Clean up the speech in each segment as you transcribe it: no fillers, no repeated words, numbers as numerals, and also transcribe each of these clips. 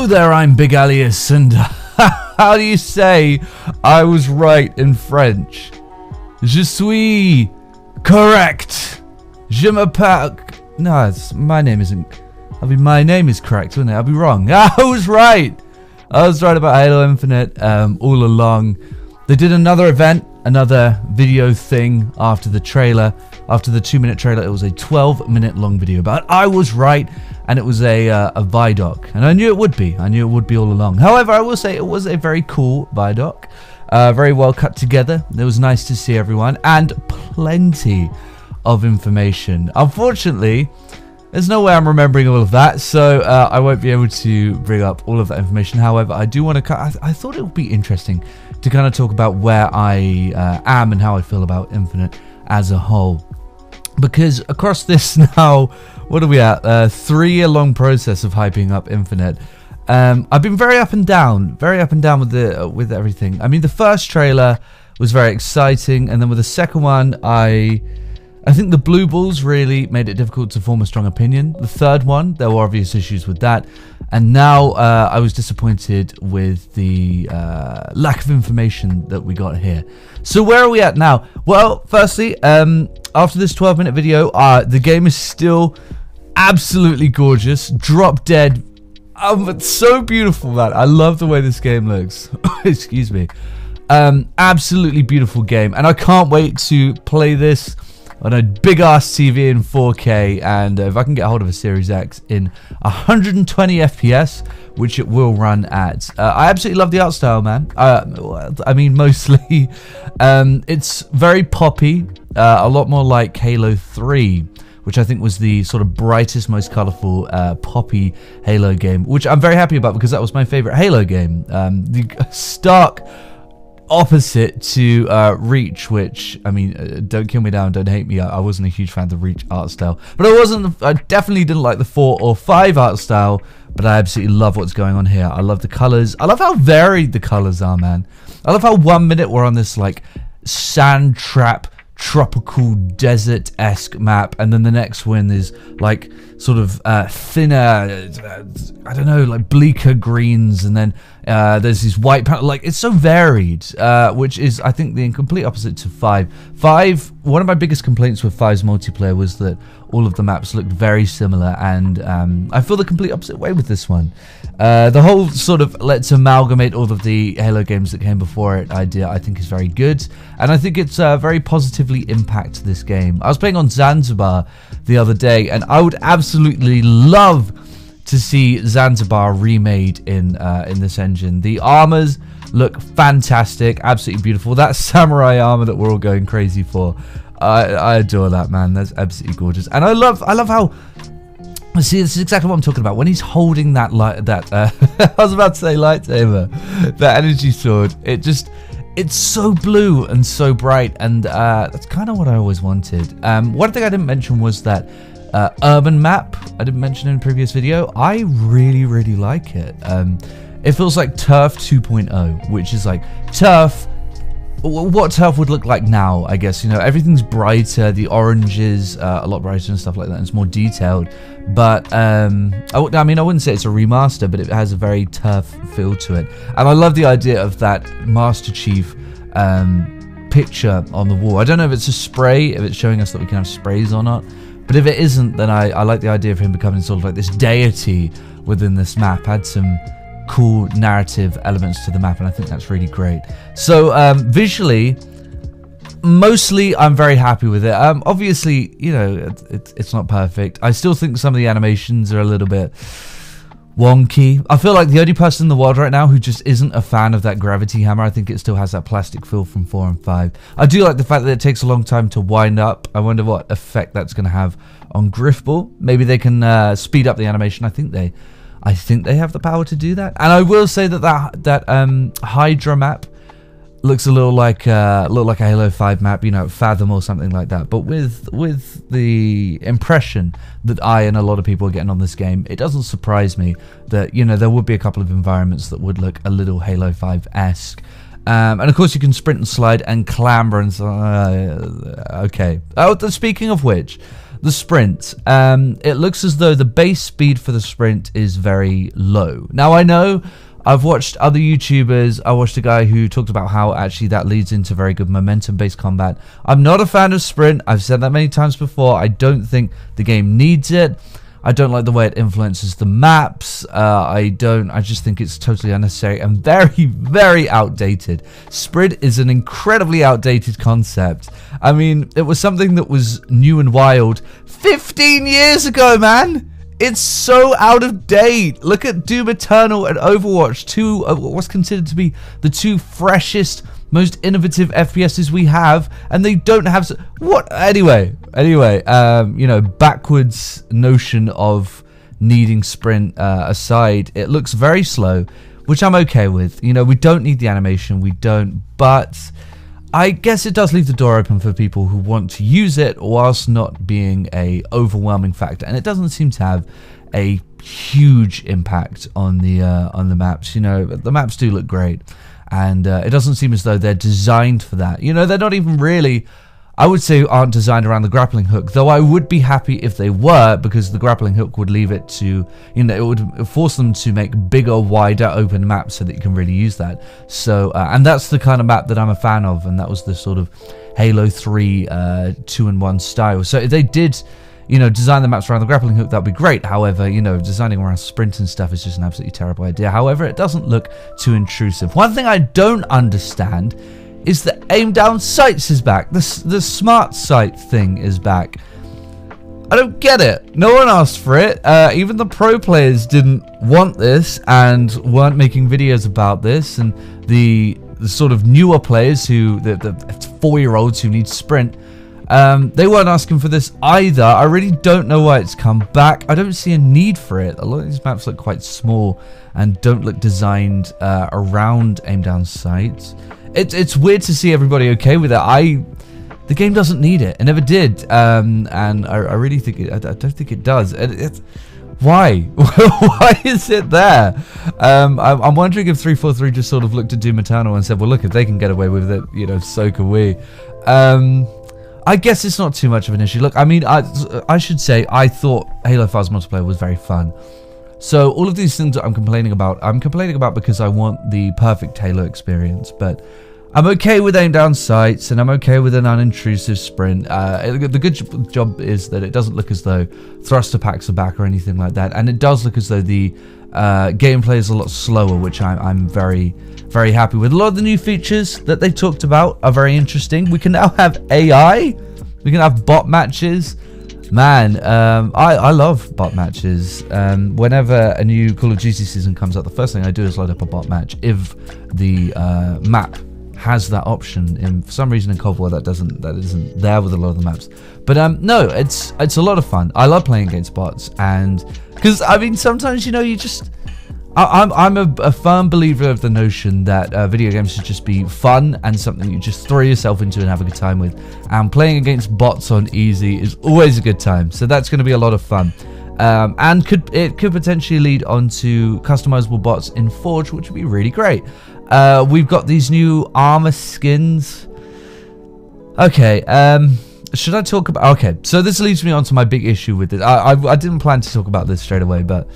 there, I'm Big Alias, and how do you say I was right in French? Je suis correct. Je m'appelle... No, my name isn't... my name is correct, wouldn't it? I'll be wrong. I was right. I was right about Halo Infinite all along. They did another event, another video thing after the trailer. After the 2-minute trailer, it was a 12-minute long video. But I was right, and it was a Vidoc. And I knew it would be. I knew it would be all along. However, I will say it was a very cool Vidoc. Very well cut together. It was nice to see everyone. And plenty of information. Unfortunately, there's no way I'm remembering all of that, so I won't be able to bring up all of that information. However, I do want to... I thought it would be interesting to kind of talk about where I am and how I feel about Infinite as a whole. Because across this now, what are we at? 3-year-long process of hyping up Infinite. I've been very up and down with everything. I mean, the first trailer was very exciting, and then with the second one, I think the blue balls really made it difficult to form a strong opinion. The third one, there were obvious issues with that. And now I was disappointed with the lack of information that we got here. So where are we at now? Well, firstly, after this 12-minute video, the game is still absolutely gorgeous. Drop dead. It's so beautiful, man. I love the way this game looks. Excuse me. Absolutely beautiful game. And I can't wait to play this on a big ass TV in 4K, and if I can get hold of a Series X in 120 FPS, which it will run at. I absolutely love the art style, man. I mean, mostly. It's very poppy, a lot more like Halo 3, which I think was the sort of brightest, most colorful, poppy Halo game, which I'm very happy about because that was my favorite Halo game. The stark opposite to Reach, which, I mean, don't kill me down, don't hate me, I wasn't a huge fan of the Reach art style, but I definitely didn't like the 4 or 5 art style, but I absolutely love what's going on here. I love the colors. I love how varied the colors are, man. I love how 1 minute we're on this like sand trap tropical desert-esque map, and then the next one is like sort of thinner, I don't know, like bleaker greens, and then there's these white like it's so varied, which is, I think, the complete opposite to 5. One of my biggest complaints with 5's multiplayer was that all of the maps looked very similar, and I feel the complete opposite way with this one. The whole sort of let's amalgamate all of the Halo games that came before it idea, I think, is very good, and I think it's very positively impact this game. I was playing on Zanzibar the other day, and I would absolutely love to see Zanzibar remade in this engine. The armors look fantastic, absolutely beautiful. That samurai armor that we're all going crazy for, I adore that, man. That's absolutely gorgeous. And I love how, see, this is exactly what I'm talking about. When he's holding that I was about to say lightsaber, that energy sword, it's so blue and so bright, and that's kind of what I always wanted. One thing I didn't mention was that urban map. I didn't mention in a previous video. I really like it. It feels like Turf 2.0, which is like Turf, what Turf would look like now, I guess. You know, everything's brighter, the orange is a lot brighter and stuff like that, and it's more detailed. But I mean, I wouldn't say it's a remaster, but it has a very Turf feel to it. And I love the idea of that Master Chief picture on the wall. I don't know if it's a spray, if it's showing us that we can have sprays or not, but if it isn't, then I like the idea of him becoming sort of like this deity within this map. Had some cool narrative elements to the map, and I think that's really great. So visually, mostly I'm very happy with it. Obviously, you know, it's not perfect. I still think some of the animations are a little bit wonky. I feel like the only person in the world right now who just isn't a fan of that gravity hammer. I think it still has that plastic feel from 4 and 5. I do like the fact that it takes a long time to wind up. I wonder what effect that's going to have on Griffball. Maybe they can speed up the animation. I think they have the power to do that. And I will say that Hydra map looks a little like a Halo 5 map, you know, Fathom or something like that. But with the impression that I and a lot of people are getting on this game, it doesn't surprise me that, you know, there would be a couple of environments that would look a little Halo 5-esque. And of course you can sprint and slide and clamber and so, okay. Oh, speaking of which, the sprint. It looks as though the base speed for the sprint is very low. Now, I know I've watched other YouTubers. I watched a guy who talked about how actually that leads into very good momentum-based combat. I'm not a fan of sprint. I've said that many times before. I don't think the game needs it. I don't like the way it influences the maps. I just think it's totally unnecessary and very, very outdated. Sprint is an incredibly outdated concept. I mean, it was something that was new and wild 15 years ago, man. It's so out of date. Look at Doom Eternal and Overwatch, two of what's considered to be the two freshest, most innovative FPSs we have, and they don't have what anyway, you know, backwards notion of needing sprint aside, it looks very slow, which I'm okay with. You know, we don't need the animation, we don't, but I guess it does leave the door open for people who want to use it whilst not being a overwhelming factor, and it doesn't seem to have a huge impact on the maps. You know, the maps do look great, and it doesn't seem as though they're designed for that. You know, they're not even really, I would say, aren't designed around the grappling hook, though I would be happy if they were, because the grappling hook would leave it to, you know, it would force them to make bigger, wider open maps so that you can really use that. So, and that's the kind of map that I'm a fan of, and that was the sort of Halo 3 2-in-1 style. So if they did, you know, design the maps around the grappling hook, that'd be great. However, you know, designing around sprint and stuff is just an absolutely terrible idea. However, it doesn't look too intrusive. One thing I don't understand is that aim down sights is back. The smart sight thing is back. I don't get it. No one asked for it. Even the pro players didn't want this and weren't making videos about this. And the sort of newer players who, the 4-year-olds who need sprint, they weren't asking for this either. I really don't know why it's come back. I don't see a need for it. A lot of these maps look quite small and don't look designed around aim down sights. It's weird to see everybody okay with it. The game doesn't need it. It never did. And I really think I don't think it does. Why? Why is it there? I'm wondering if 343 just sort of looked at Doom Eternal and said, well, look, if they can get away with it, you know, so can we. I guess it's not too much of an issue. Look, I mean, I should say I thought Halo 5's multiplayer was very fun. So all of these things that I'm complaining about because I want the perfect Halo experience, but I'm okay with aim down sights and I'm okay with an unintrusive sprint. The good job is that it doesn't look as though thruster packs are back or anything like that, and it does look as though the gameplay is a lot slower, which I'm very, very happy with. A lot of the new features that they talked about are very interesting. We can now have AI, we can have bot matches. Man, I love bot matches. Whenever a new Call of Duty season comes out, the first thing I do is load up a bot match if the map has that option. And for some reason in Cold War that isn't there with a lot of the maps. But no, it's a lot of fun. I love playing against bots, and because I mean sometimes, you know, you just I'm a firm believer of the notion that video games should just be fun and something you just throw yourself into and have a good time with. And playing against bots on easy is always a good time. So that's going to be a lot of fun. And it could potentially lead on to customizable bots in Forge, which would be really great. We've got these new armor skins. Okay, should I talk about... Okay, so this leads me on to my big issue with it. I didn't plan to talk about this straight away, but...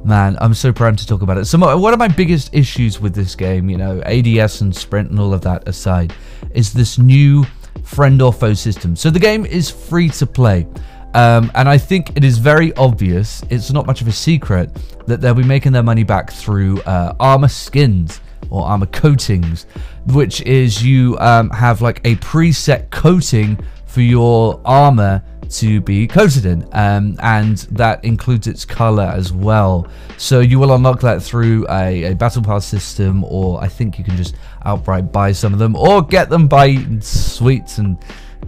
Man, I'm so primed to talk about it. So one of my biggest issues with this game, you know, ADS and sprint and all of that aside, is this new friend or foe system. So the game is free to play. And I think it is very obvious, it's not much of a secret, that they'll be making their money back through armor skins or armor coatings, which is you have like a preset coating for your armor to be coated in, and that includes its color as well. So you will unlock that through a battle pass system, or I think you can just outright buy some of them, or get them by eating sweets and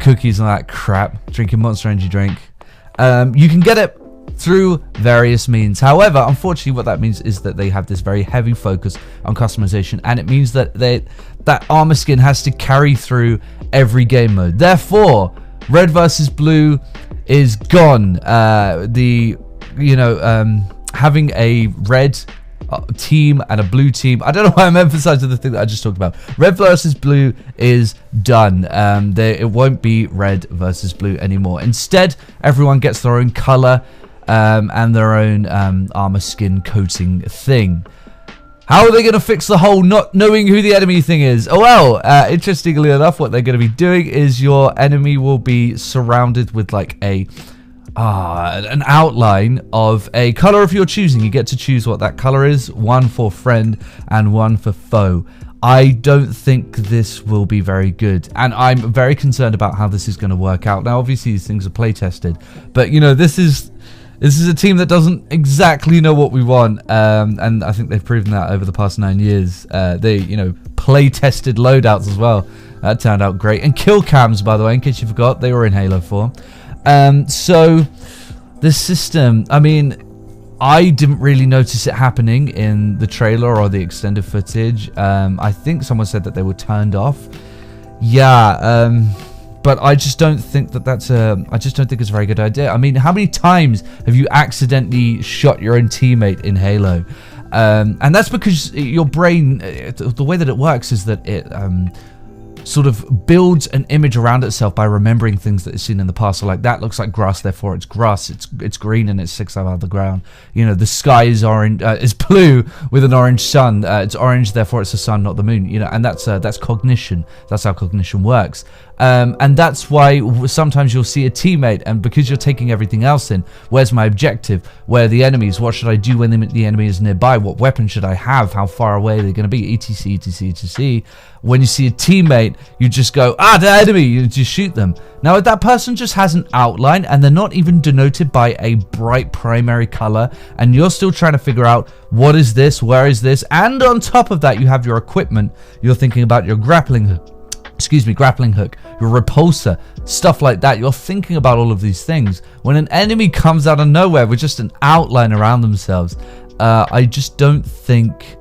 cookies and that crap, drinking Monster Energy drink. You can get it through various means. However, unfortunately, what that means is that they have this very heavy focus on customization, and it means that that armor skin has to carry through every game mode. Therefore, red versus blue is gone. Having a red team and a blue team. I don't know why I'm emphasizing the thing that I just talked about. Red versus blue is done. It won't be red versus blue anymore. Instead, everyone gets their own color and their own armor skin coating thing. How are they going to fix the whole not knowing who the enemy thing is? Oh, well, interestingly enough, what they're going to be doing is your enemy will be surrounded with like an outline of a color of your choosing. You get to choose what that color is, one for friend and one for foe. I don't think this will be very good, and I'm very concerned about how this is going to work out. Now, obviously, these things are play tested, but you know, this is a team that doesn't exactly know what we want, and I think they've proven that over the past 9 years. They, you know, play tested loadouts as well. That turned out great. And kill cams, by the way, in case you forgot, they were in Halo 4. So this system, I mean, I didn't really notice it happening in the trailer or the extended footage. I think someone said that they were turned off. Yeah, but I just don't think that I just don't think it's a very good idea. I mean, how many times have you accidentally shot your own teammate in Halo? And that's because your brain, the way that it works is that it sort of builds an image around itself by remembering things that it's seen in the past. So like, that looks like grass, therefore it's grass. It's green and it sticks out of the ground. You know, the sky is orange, is blue with an orange sun. It's orange, therefore it's the sun, not the moon. You know, and that's cognition. That's how cognition works. And that's why sometimes you'll see a teammate, and because you're taking everything else in, where's my objective? Where are the enemies? What should I do when the enemy is nearby? What weapon should I have? How far away are they going to be? etc, etc, etc. When you see a teammate, you just go, the enemy, you just shoot them. Now, if that person just has an outline and they're not even denoted by a bright primary color, and you're still trying to figure out what is this, where is this, and on top of that, you have your equipment, you're thinking about your grappling hook, your repulsor, stuff like that. You're thinking about all of these things. When an enemy comes out of nowhere with just an outline around themselves, I just don't think...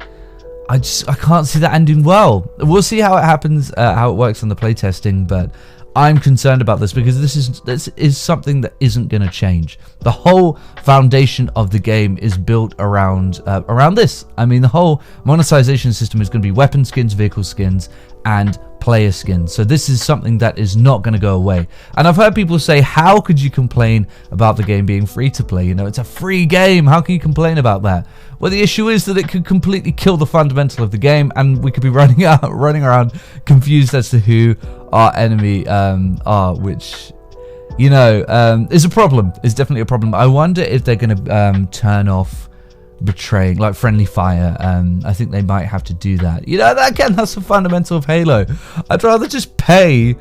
I can't see that ending well. We'll see how it happens, how it works on the playtesting, but I'm concerned about this because this is something that isn't going to change. The whole foundation of the game is built around this. I mean, the whole monetization system is going to be weapon skins, vehicle skins, and player skins. So this is something that is not going to go away. And I've heard people say, how could you complain about the game being free to play? You know, it's a free game. How can you complain about that? Well, the issue is that it could completely kill the fundamental of the game, and we could be running around confused as to who our enemy are, which, you know, is a problem. It's definitely a problem. I wonder if they're going to turn off betraying, like friendly fire. I think they might have to do that. You know, again, that's the fundamental of Halo. I'd rather just pay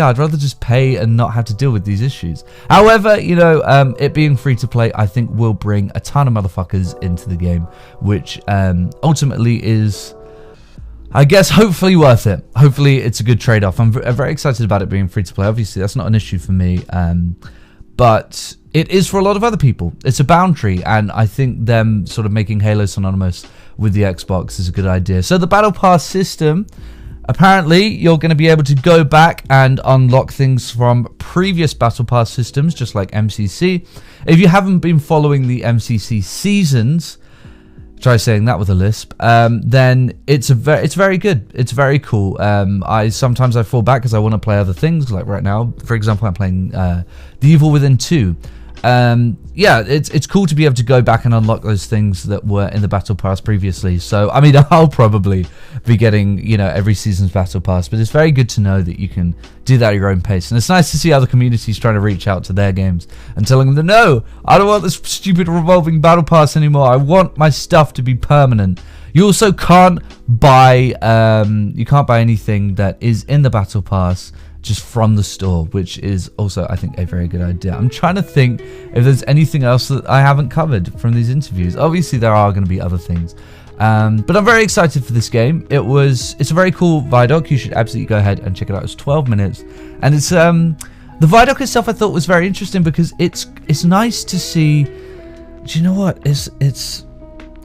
I'd rather just pay and not have to deal with these issues. However, you know, it being free to play, I think will bring a ton of motherfuckers into the game, which ultimately is, I guess, hopefully worth it. Hopefully it's a good trade-off. I'm very excited about it being free to play. Obviously, that's not an issue for me, but it is for a lot of other people. It's a boundary, and I think them sort of making Halo synonymous with the Xbox is a good idea. So the Battle Pass system, apparently you're going to be able to go back and unlock things from previous Battle Pass systems, just like MCC. If you haven't been following the MCC seasons, try saying that with a lisp, then it's very good. It's very cool. Sometimes I fall back because I want to play other things. Like right now, for example, I'm playing The Evil Within 2. Yeah, it's cool to be able to go back and unlock those things that were in the Battle Pass previously. So, I mean, I'll probably be getting, you know, every season's Battle Pass, but it's very good to know that you can do that at your own pace. And it's nice to see other communities trying to reach out to their games and telling them, no, I don't want this stupid revolving Battle Pass anymore. I want my stuff to be permanent. You also can't buy, anything that is in the Battle Pass just from the store, which is also, I think, a very good idea. I'm trying to think if there's anything else that I haven't covered from these interviews. Obviously, there are going to be other things. But I'm very excited for this game. It's a very cool Vidoc. You should absolutely go ahead and check it out. It's 12 minutes. And it's the Vidoc itself I thought was very interesting because it's nice to see. Do you know what? It's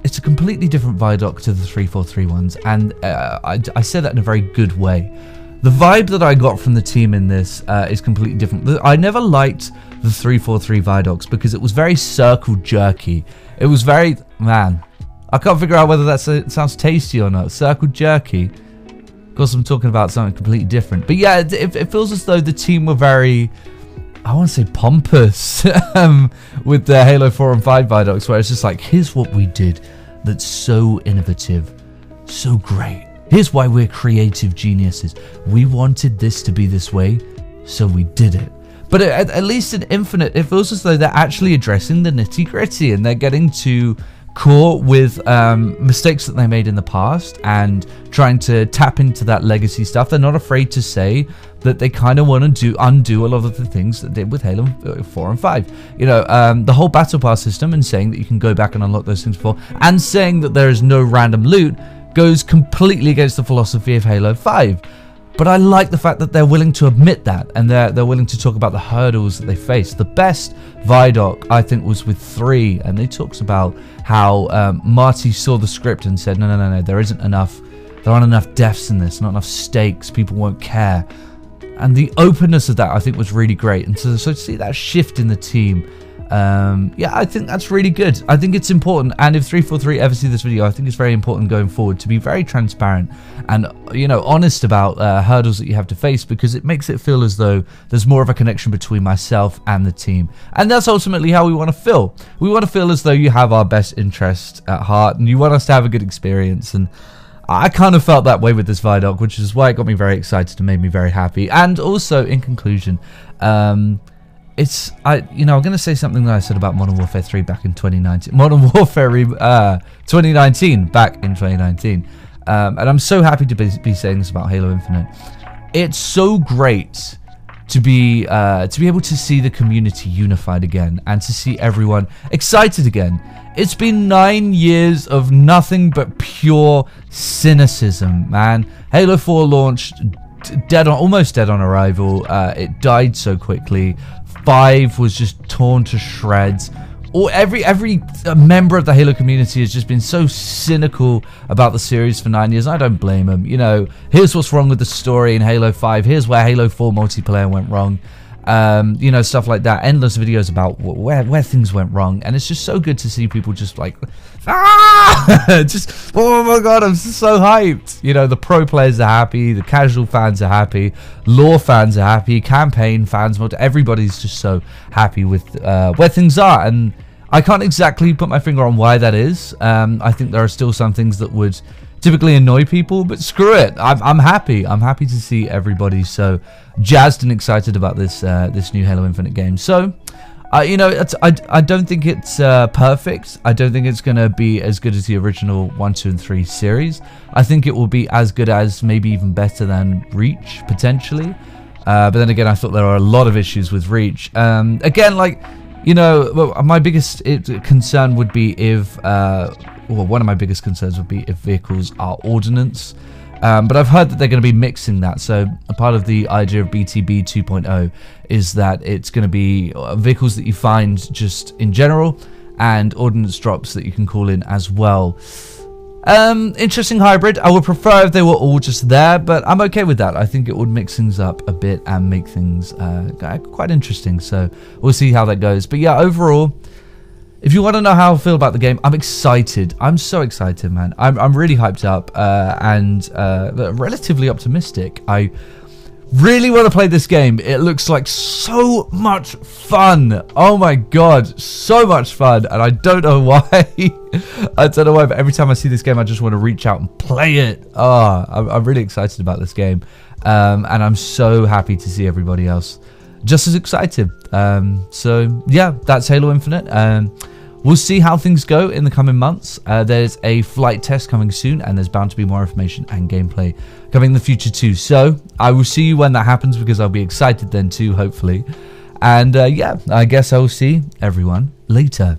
a completely different Vidoc to the 343 ones. And I say that in a very good way. The vibe that I got from the team in this is completely different. I never liked the 343 Vidocs because it was very circle jerky. It was very, man, I can't figure out whether that sounds tasty or not. Circle jerky. Of course, I'm talking about something completely different. But yeah, it feels as though the team were very, I want to say pompous with the Halo 4 and 5 Vidocs, where it's just like, here's what we did that's so innovative, so great. Here's why we're creative geniuses. We wanted this to be this way, so we did it. But at least in Infinite, it feels as though they're actually addressing the nitty-gritty, and they're getting to core with mistakes that they made in the past and trying to tap into that legacy stuff. They're not afraid to say that they kind of want to undo a lot of the things that they did with Halo 4 and 5. You know, the whole Battle Pass system, and saying that you can go back and unlock those things before, and saying that there is no random loot, goes completely against the philosophy of Halo 5. But I like the fact that they're willing to admit that, and they're willing to talk about the hurdles that they face. The best Vidoc, I think, was with 3, and they talks about how Marty saw the script and said, no, there aren't enough deaths in this, not enough stakes, people won't care. And the openness of that, I think, was really great. And so to see that shift in the team, yeah, I think that's really good. I think it's important, and if 343 ever see this video, I think it's very important going forward to be very transparent and, you know, honest about hurdles that you have to face, because it makes it feel as though there's more of a connection between myself and the team, and that's ultimately how we want to feel. We want to feel as though you have our best interest at heart, and you want us to have a good experience, and I kind of felt that way with this Vidoc, which is why it got me very excited and made me very happy. And also, in conclusion, I'm going to say something that I said about Modern Warfare 3 back in 2019. Modern Warfare 2019 back in 2019. And I'm so happy to be saying this about Halo Infinite. It's so great to be able to see the community unified again, and to see everyone excited again. It's been 9 years of nothing but pure cynicism, man. Halo 4 launched almost dead on arrival. It died so quickly. 5 was just torn to shreds. Every member of the Halo community has just been so cynical about the series for 9 years. I don't blame them. You know, here's what's wrong with the story in Halo 5. Here's where Halo 4 multiplayer went wrong. You know, stuff like that. Endless videos about where things went wrong, and it's just so good to see people just like, just, oh my god, I'm so hyped. You know, the pro players are happy, the casual fans are happy, lore fans are happy, campaign fans, everybody's just so happy with where things are, and I can't exactly put my finger on why that is. I think there are still some things that would typically annoy people, but screw it. I'm happy. I'm happy to see everybody so jazzed and excited about this this new Halo Infinite game. So, you know, I don't think it's perfect. I don't think it's going to be as good as the original 1, 2, and 3 series. I think it will be as good as, maybe even better than Reach, potentially. But then again, I thought there are a lot of issues with Reach. Again, like, you know, my biggest concern would be if... well, one of my biggest concerns would be if vehicles are ordnance. But I've heard that they're going to be mixing that. So a part of the idea of BTB 2.0 is that it's going to be vehicles that you find just in general, and ordnance drops that you can call in as well. Interesting hybrid. I would prefer if they were all just there, but I'm okay with that. I think it would mix things up a bit and make things quite interesting. So we'll see how that goes. But yeah, overall, if you want to know how I feel about the game, I'm excited. I'm so excited, man. I'm really hyped up and relatively optimistic. I really want to play this game. It looks like so much fun. Oh my god, so much fun. And I don't know why. I don't know why, but every time I see this game, I just want to reach out and play it. Oh, I'm really excited about this game. And I'm so happy to see everybody else just as excited. So yeah, that's Halo Infinite. We'll see how things go in the coming months. There's a flight test coming soon, and there's bound to be more information and gameplay coming in the future too. So I will see you when that happens, because I'll be excited then too, hopefully. And yeah, I guess I will see everyone later.